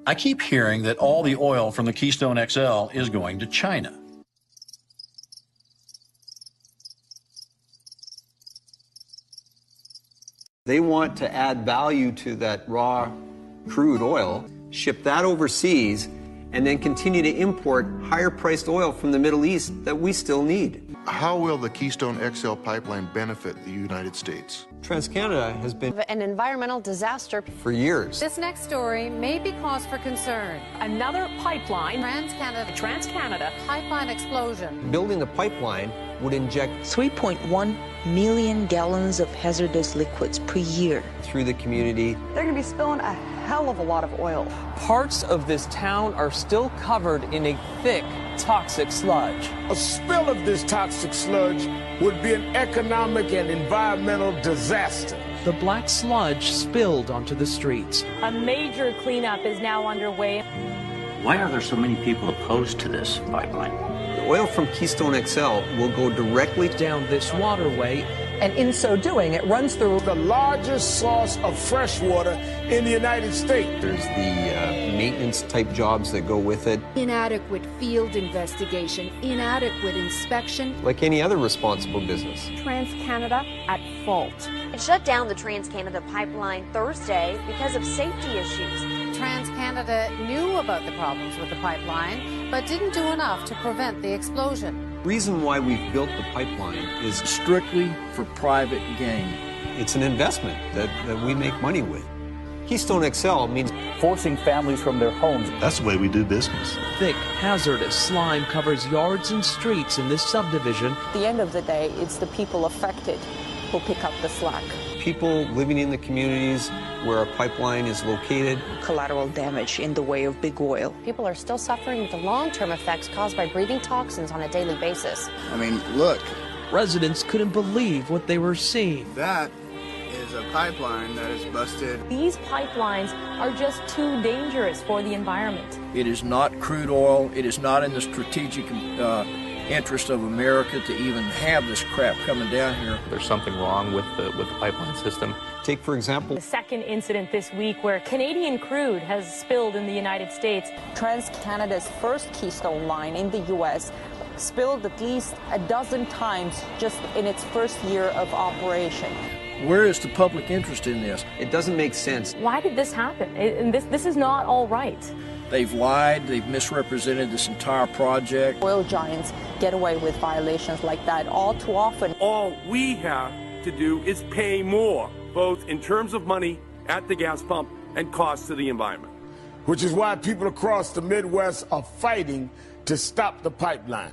I keep hearing that all the oil from the Keystone XL is going to China. They want to add value to that raw crude oil, ship that overseas, and then continue to import higher-priced oil from the Middle East that we still need. How will the Keystone XL pipeline benefit the United States? TransCanada has been an environmental disaster for years. This next story may be cause for concern. Another pipeline, TransCanada pipeline explosion. Building the pipeline would inject 3.1 million gallons of hazardous liquids per year through the community. They're going to be spilling a hell of a lot of oil. Parts of this town are still covered in a thick, toxic sludge. A spill of this toxic sludge would be an economic and environmental disaster. The black sludge spilled onto the streets. a major cleanup is now underway. Why are there so many people opposed to this pipeline? The oil from Keystone XL will go directly down this waterway, and in so doing, it runs through the largest source of fresh water in the United States. There's the maintenance type jobs that go with it. Inadequate field investigation, inadequate inspection. Like any other responsible business. TransCanada at fault. It shut down the TransCanada pipeline Thursday because of safety issues. TransCanada knew about the problems with the pipeline, but didn't do enough to prevent the explosion. The reason why we've built the pipeline is strictly for private gain. It's an investment that we make money with. Keystone XL means forcing families from their homes. That's the way we do business. Thick, hazardous slime covers yards and streets in this subdivision. At the end of the day, it's the people affected who pick up the slack. People living in the communities where a pipeline is located. Collateral damage in the way of big oil. People are still suffering with the long-term effects caused by breathing toxins on a daily basis. I mean, look. Residents couldn't believe what they were seeing. That is a pipeline that is busted. These pipelines are just too dangerous for the environment. It is not crude oil. It is not in the strategic interest of America to even have this crap coming down here. There's something wrong with the pipeline system. Take, for example, the second incident this week where Canadian crude has spilled in the United States. TransCanada's first Keystone line in the U.S. spilled at least a dozen times just in its first year of operation. Where is the public interest in this? It doesn't make sense. Why did this happen? And this is not all right. They've lied, they've misrepresented this entire project. Oil giants get away with violations like that all too often. All we have to do is pay more, both in terms of money at the gas pump and cost to the environment. Which is why people across the Midwest are fighting to stop the pipeline.